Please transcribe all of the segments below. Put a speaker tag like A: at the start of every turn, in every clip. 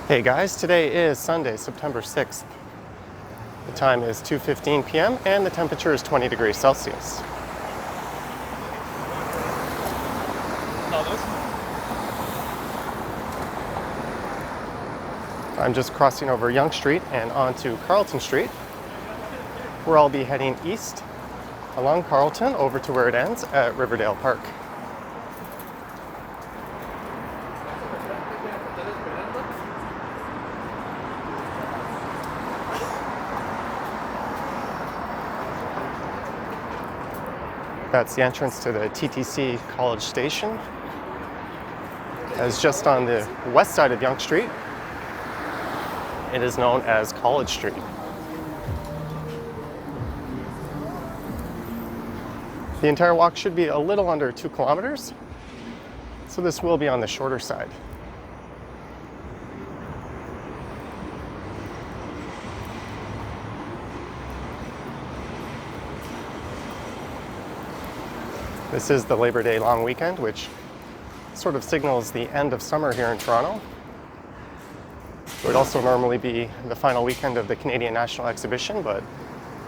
A: Hey guys, today is Sunday, September 6th. The time is 2:15 p.m. and the temperature is 20 degrees Celsius. I'm just crossing over Yonge Street and onto Carlton Street, where I'll be heading east along Carlton over to where it ends at Riverdale Park. That's the entrance to the TTC College Station. As just on the west side of Yonge Street, it is known as College Street. The entire walk should be a little under 2 kilometers, so this will be on the shorter side. This is the Labor Day long weekend, which sort of signals the end of summer here in Toronto. It would also normally be the final weekend of the Canadian National Exhibition, but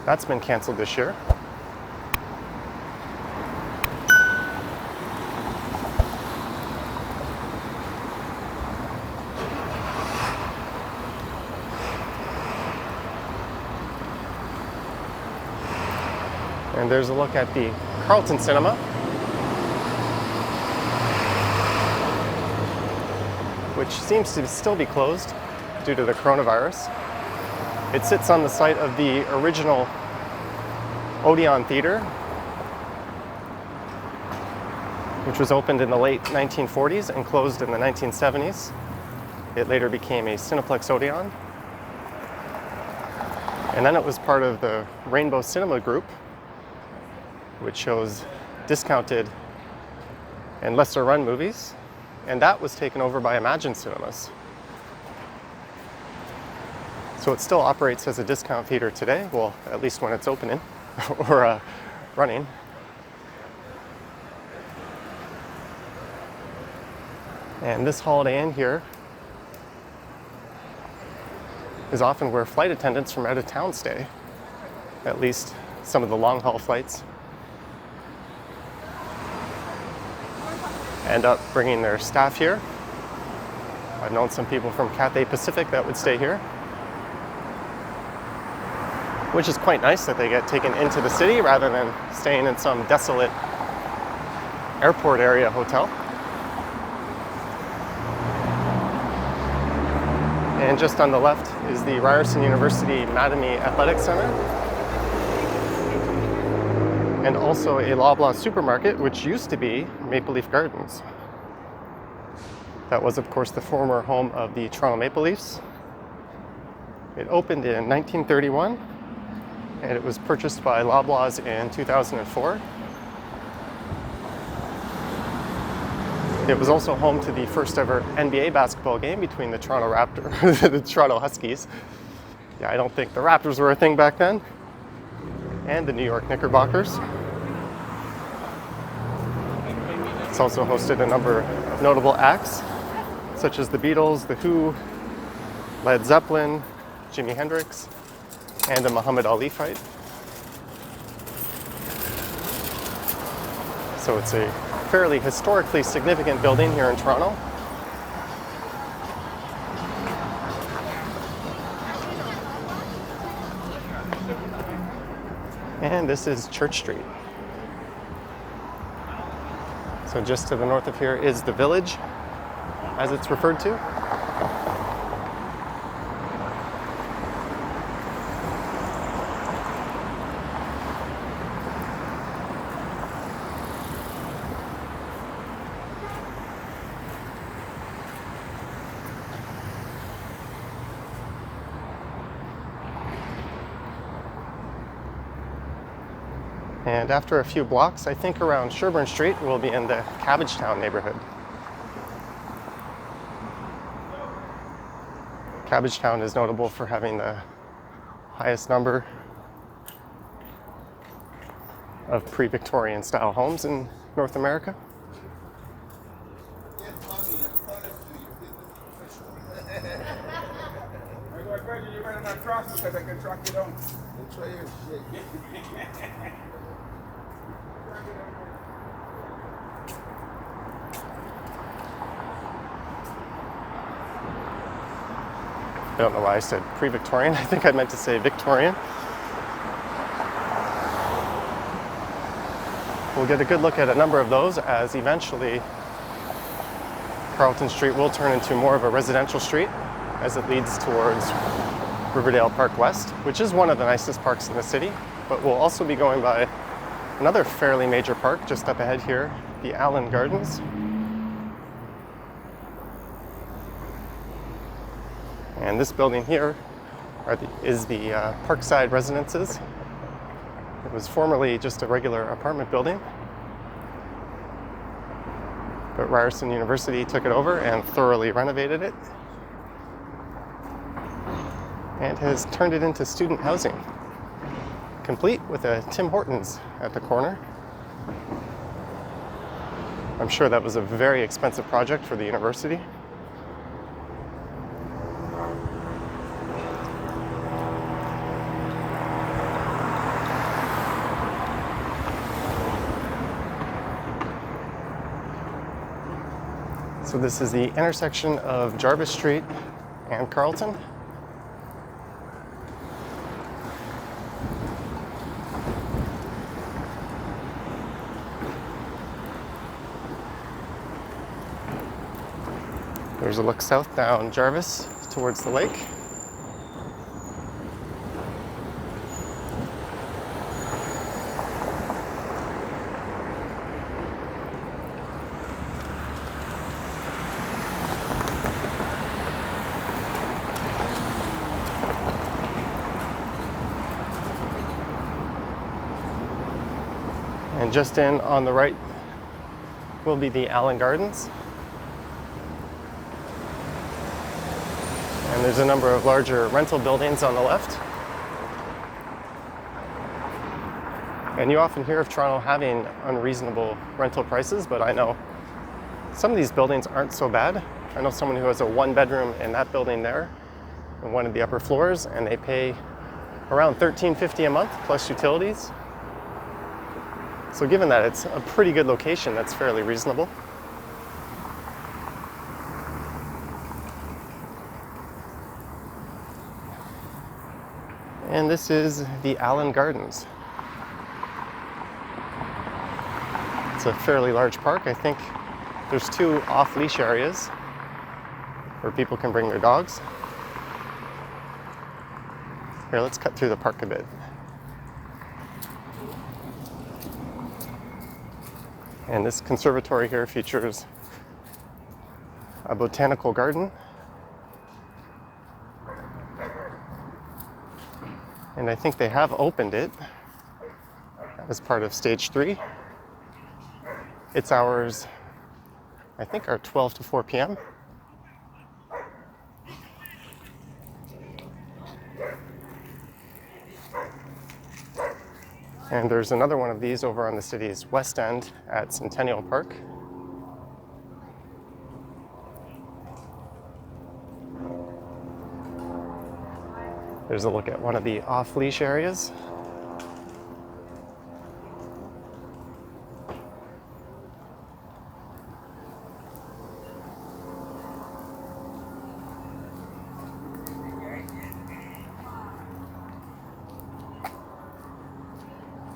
A: that's been canceled this year. And there's a look at the Carlton Cinema, which seems to still be closed due to the coronavirus. It sits on the site of the original Odeon Theatre, which was opened in the late 1940s and closed in the 1970s. It later became a Cineplex Odeon. And then it was part of the Rainbow Cinema Group, which shows discounted and lesser run movies. And that was taken over by Imagine Cinemas. So it still operates as a discount theater today, well, at least when it's opening or running. And this Holiday Inn here is often where flight attendants from out of town stay, at least some of the long haul flights. End up bringing their staff here. I've known some people from Cathay Pacific that would stay here, which is quite nice that they get taken into the city rather than staying in some desolate airport area hotel. And just on the left is the Ryerson University Mattamy Athletic Center, and also a Loblaw supermarket, which used to be Maple Leaf Gardens. That was, of course, the former home of the Toronto Maple Leafs. It opened in 1931, and it was purchased by Loblaws in 2004. It was also home to the first ever NBA basketball game between the Toronto Raptors, the Toronto Huskies. Yeah, I don't think the Raptors were a thing back then. And the New York Knickerbockers. It's also hosted a number of notable acts, such as the Beatles, The Who, Led Zeppelin, Jimi Hendrix, and a Muhammad Ali fight. So it's a fairly historically significant building here in Toronto. And this is Church Street. So just to the north of here is the Village, as it's referred to. And after a few blocks, I think around Sherbourne Street, we'll be in the Cabbagetown neighborhood. Cabbagetown is notable for having the highest number of pre-Victorian style homes in North America.
B: Truck it on. We'll try your shit.
A: I don't know why I said pre-Victorian. I think I meant to say Victorian. We'll get a good look at a number of those as eventually Carlton Street will turn into more of a residential street as it leads towards Riverdale Park West, which is one of the nicest parks in the city, but we'll also be going by another fairly major park just up ahead here, the Allan Gardens. And this building here is the Parkside Residences. It was formerly just a regular apartment building, but Ryerson University took it over and thoroughly renovated it and has turned it into student housing, complete with a Tim Hortons at the corner. I'm sure that was a very expensive project for the university. So this is the intersection of Jarvis Street and Carlton. There's a look south down Jarvis towards the lake. And just in on the right will be the Allan Gardens. And there's a number of larger rental buildings on the left. And you often hear of Toronto having unreasonable rental prices, but I know some of these buildings aren't so bad. I know someone who has a one-bedroom in that building there, in one of the upper floors, and they pay around $13.50 a month plus utilities. So given that it's a pretty good location, that's fairly reasonable. And this is the Allan Gardens. It's a fairly large park. I think there's 2 off-leash areas where people can bring their dogs. Here, let's cut through the park a bit. And this conservatory here features a botanical garden. And I think they have opened it as part of stage 3. Its hours, I think, are 12 to 4 p.m. And there's another one of these over on the city's west end at Centennial Park. There's a look at one of the off-leash areas.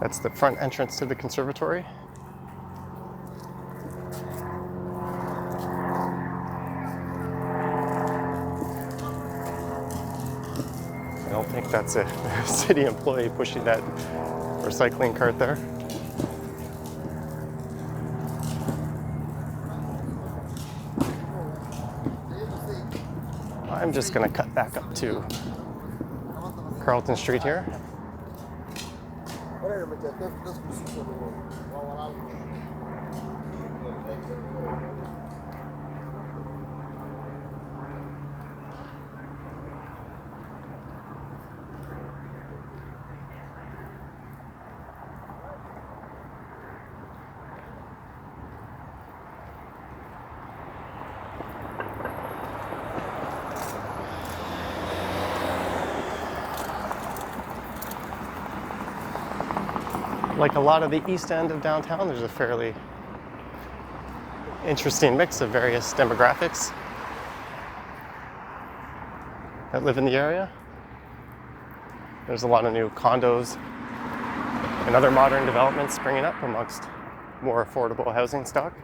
A: That's the front entrance to the conservatory. I don't think that's a city employee pushing that recycling cart there. I'm just going to cut back up to Carlton Street here. Like a lot of the east end of downtown, there's a fairly interesting mix of various demographics that live in the area. There's a lot of new condos and other modern developments springing up amongst more affordable housing stock.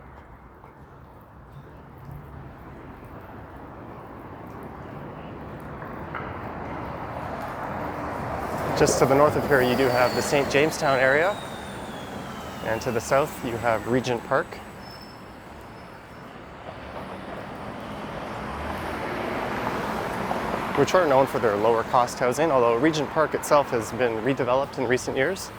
A: Just to the north of here, you do have the St. Jamestown area, and to the south, you have Regent Park. Which are known for their lower cost housing, although Regent Park itself has been redeveloped in recent years.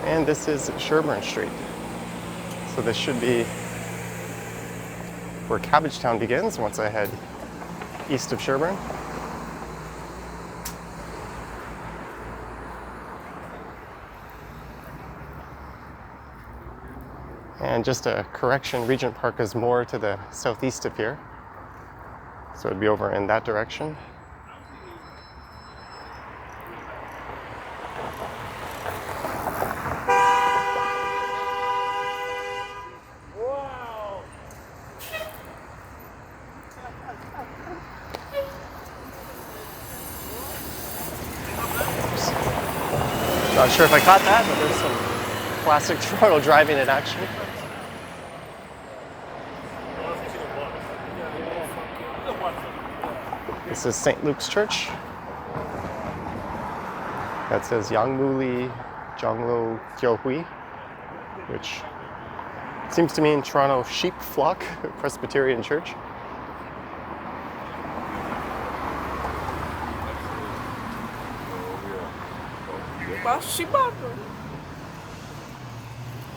A: And this is Sherbourne Street. So this should be where Cabbagetown begins once I head east of Sherbourne. And just a correction, Regent Park is more to the southeast of here. So it'd be over in that direction.
C: Wow.
A: Not sure if I caught that, but there's some classic Toronto driving in action. This is St. Luke's Church. That says Yangmuli Jonglo Kyohui, which seems to mean Toronto Sheep Flock Presbyterian Church.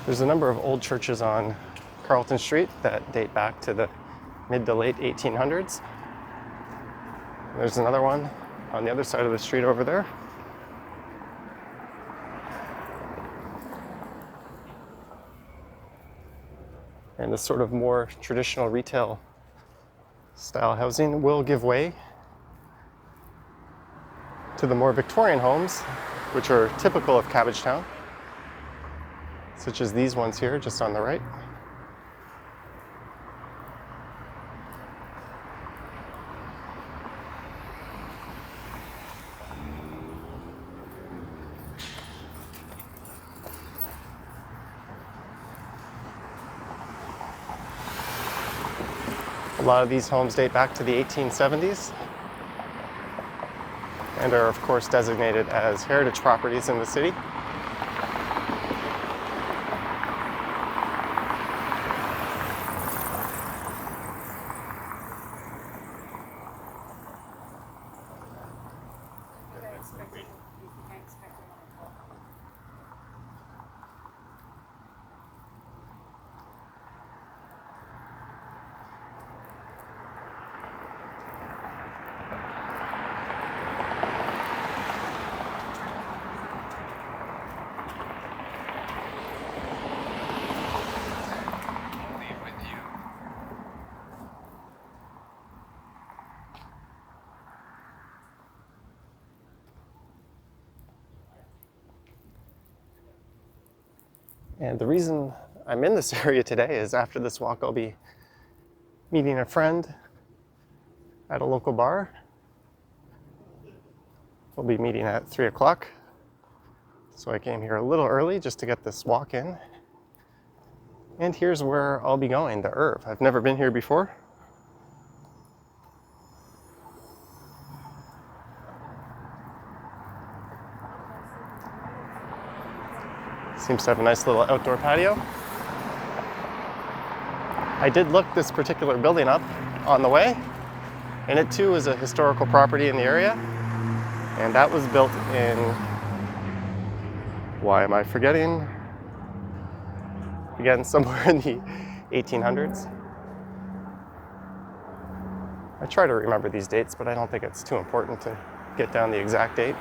A: There's a number of old churches on Carlton Street that date back to the mid to late 1800s. There's another one on the other side of the street over there. And this sort of more traditional retail style housing will give way to the more Victorian homes, which are typical of Cabbagetown, such as these ones here just on the right. A lot of these homes date back to the 1870s and are of course designated as heritage properties in the city. And the reason I'm in this area today is after this walk, I'll be meeting a friend at a local bar. We'll be meeting at 3 o'clock. So I came here a little early just to get this walk in. And here's where I'll be going, the Irv. I've never been here before. Seems to have a nice little outdoor patio. I did look this particular building up on the way, and it too is a historical property in the area. And that was built in, why am I forgetting? Again, somewhere in the 1800s. I try to remember these dates, but I don't think it's too important to get down the exact date.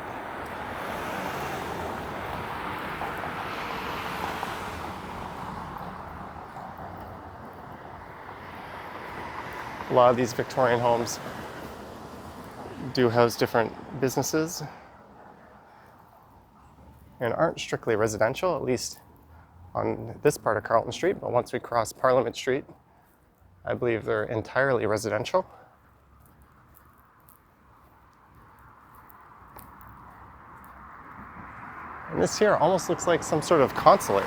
A: A lot of these Victorian homes do house different businesses and aren't strictly residential, at least on this part of Carlton Street. But once we cross Parliament Street, I believe they're entirely residential. And this here almost looks like some sort of consulate.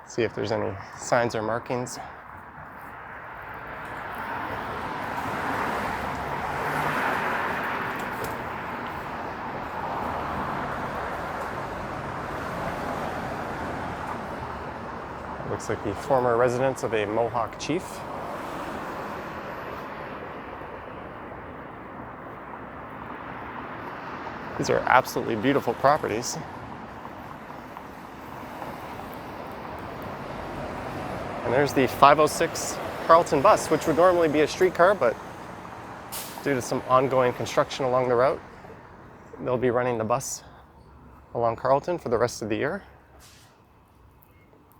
A: See if there's any signs or markings. Looks like the former residence of a Mohawk chief. These are absolutely beautiful properties. And there's the 506 Carlton bus, which would normally be a streetcar, but due to some ongoing construction along the route, they'll be running the bus along Carlton for the rest of the year.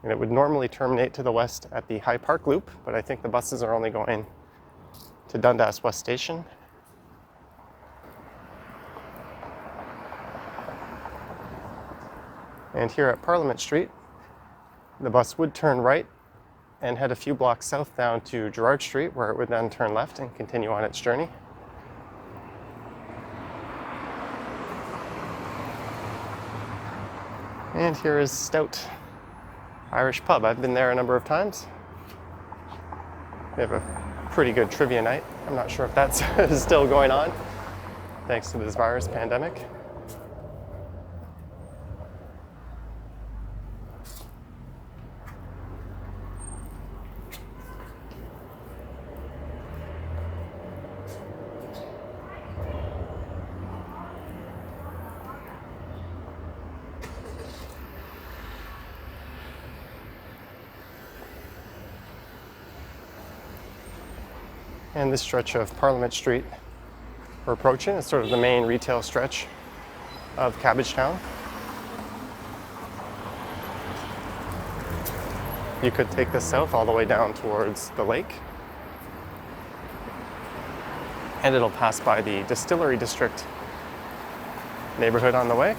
A: And it would normally terminate to the west at the High Park Loop, but I think the buses are only going to Dundas West Station. And here at Parliament Street, the bus would turn right and head a few blocks south down to Gerrard Street, where it would then turn left and continue on its journey. And here is Stout Irish Pub. I've been there a number of times. They have a pretty good trivia night. I'm not sure if that's still going on, thanks to this virus pandemic. And this stretch of Parliament Street we're approaching is sort of the main retail stretch of Cabbagetown. You could take this south all the way down towards the lake, and it'll pass by the Distillery District neighborhood on the way.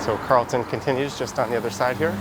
A: So Carlton continues just on the other side here.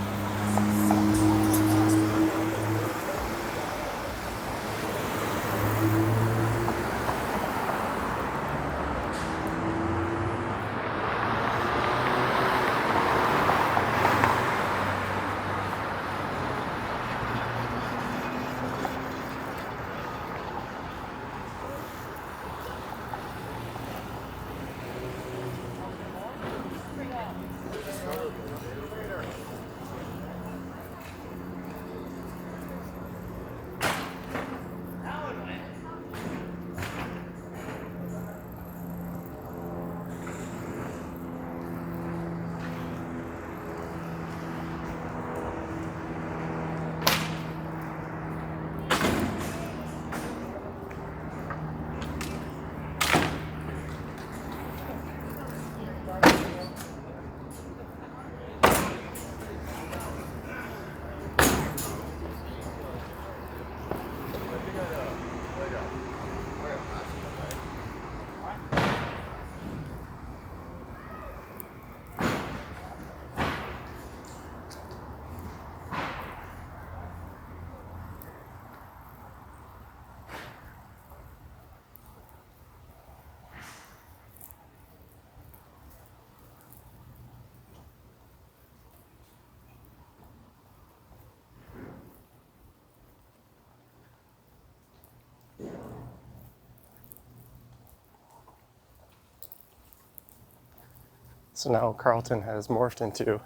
A: So now Carlton has morphed into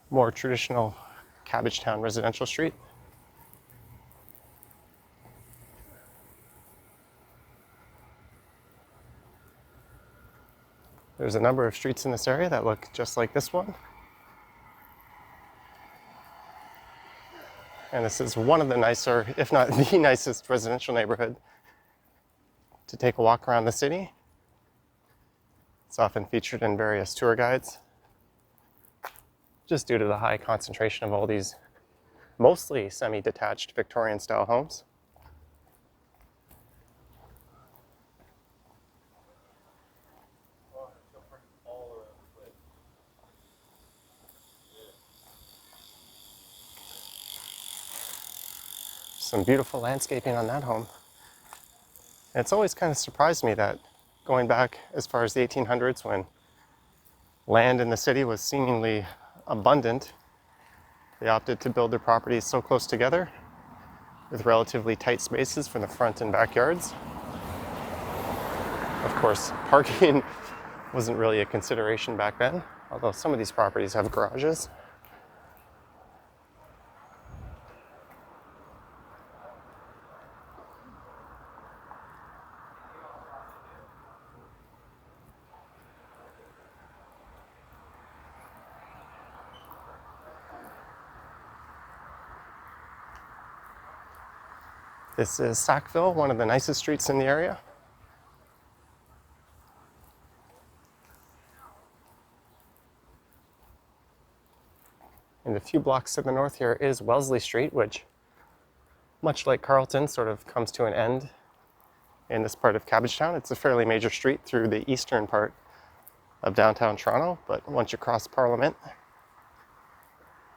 A: more traditional Cabbagetown residential street. There's a number of streets in this area that look just like this one. And this is one of the nicer, if not the nicest residential neighborhood to take a walk around the city. It's often featured in various tour guides. just due to the high concentration of all these mostly semi-detached Victorian-style homes. Some beautiful landscaping on that home. And it's always kind of surprised me that going back as far as the 1800s, when land in the city was seemingly abundant, they opted to build their properties so close together with relatively tight spaces for the front and backyards. Of course, parking wasn't really a consideration back then, although some of these properties have garages. This is Sackville, one of the nicest streets in the area. And a few blocks to the north here is Wellesley Street, which, much like Carlton, sort of comes to an end in this part of Cabbagetown. It's a fairly major street through the eastern part of downtown Toronto, but once you cross Parliament,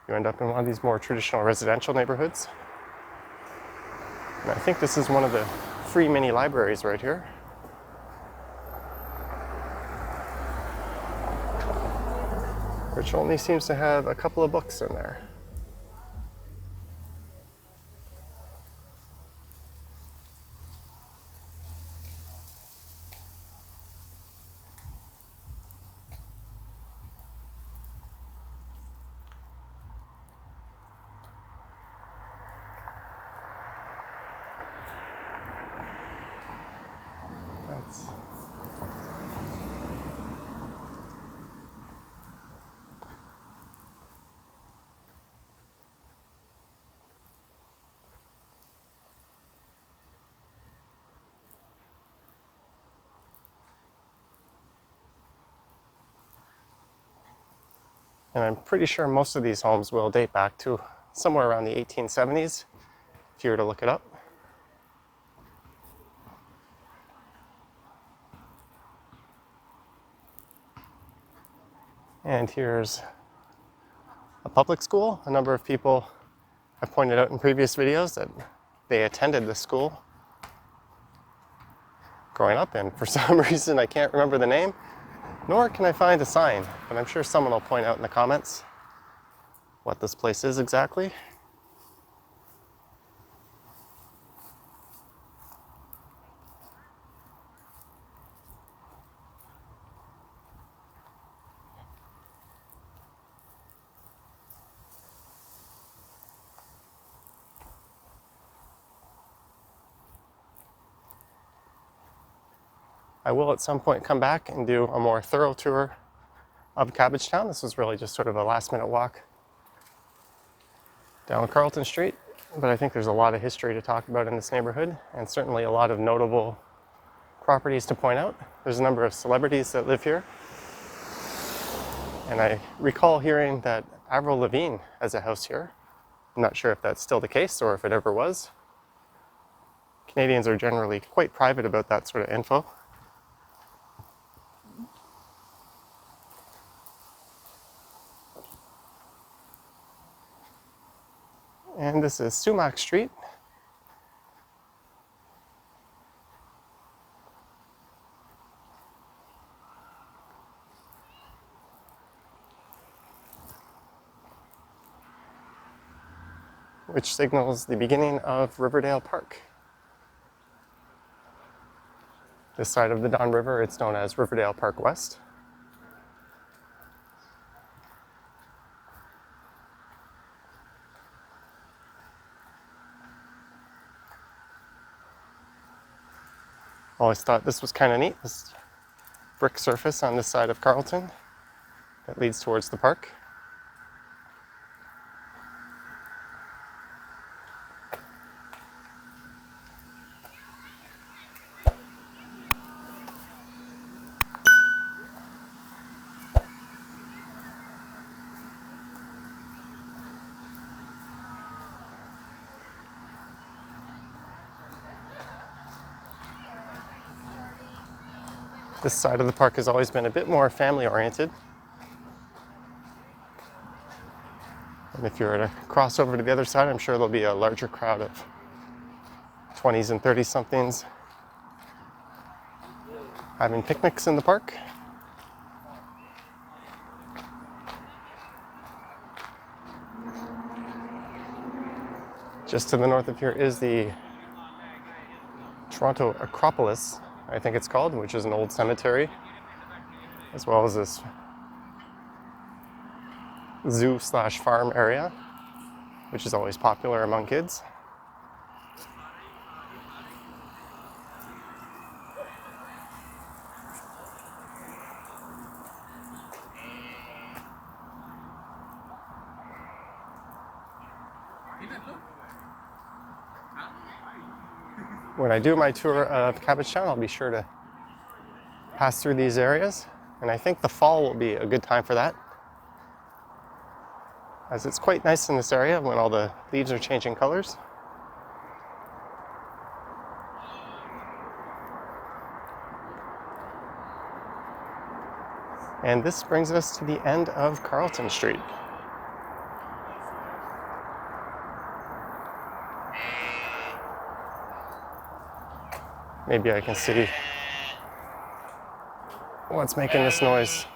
A: you end up in one of these more traditional residential neighborhoods. And I think this is one of the free mini libraries right here. Which only seems to have a couple of books in there. And I'm pretty sure most of these homes will date back to somewhere around the 1870s, if you were to look it up. And here's a public school. A number of people have pointed out in previous videos that they attended this school growing up, and for some reason I can't remember the name, nor can I find a sign, but I'm sure someone will point out in the comments what this place is exactly. I will at some point come back and do a more thorough tour of Cabbagetown. This was really just sort of a last minute walk down Carlton Street, but I think there's a lot of history to talk about in this neighborhood, and certainly a lot of notable properties to point out. There's a number of celebrities that live here, and I recall hearing that Avril Lavigne has a house here. I'm not sure if that's still the case or if it ever was. Canadians are generally quite private about that sort of info. And this is Sumac Street. Which signals the beginning of Riverdale Park. This side of the Don River, it's known as Riverdale Park West. Always thought this was kind of neat, this brick surface on this side of Carlton that leads towards the park. This side of the park has always been a bit more family oriented. And if you were to cross over to the other side, I'm sure there'll be a larger crowd of 20s and 30 somethings having picnics in the park. Just to the north of here is the Toronto Acropolis, I think it's called, which is an old cemetery, as well as this zoo/farm area, which is always popular among kids. When I do my tour of Cabbagetown, I'll be sure to pass through these areas, and I think the fall will be a good time for that, as it's quite nice in this area when all the leaves are changing colors. And this brings us to the end of Carlton Street. Maybe I can see what's making this noise.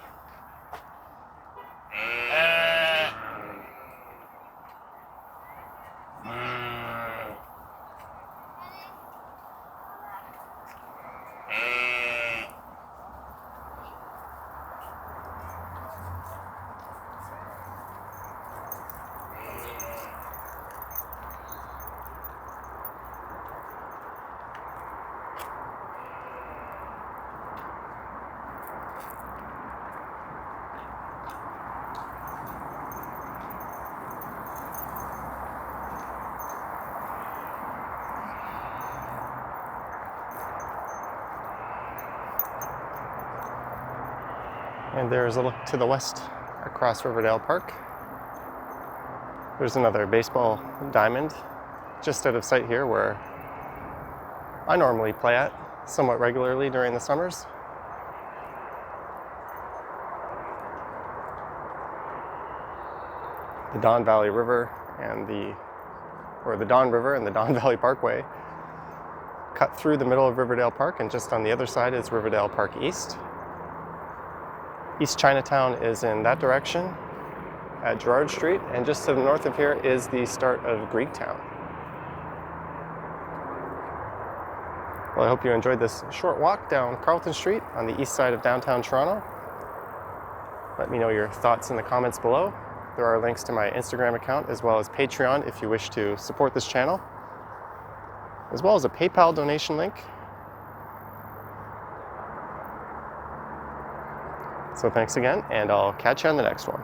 A: And there's a look to the west across Riverdale Park. There's another baseball diamond just out of sight here where I normally play at somewhat regularly during the summers. The Don Valley River and the Don River and the Don Valley Parkway cut through the middle of Riverdale Park, and just on the other side is Riverdale Park East. East Chinatown is in that direction at Jarvis Street, and just to the north of here is the start of Greektown. Well, I hope you enjoyed this short walk down Carlton Street on the east side of downtown Toronto. Let me know your thoughts in the comments below. There are links to my Instagram account as well as Patreon if you wish to support this channel, as well as a PayPal donation link. So thanks again, and I'll catch you on the next one.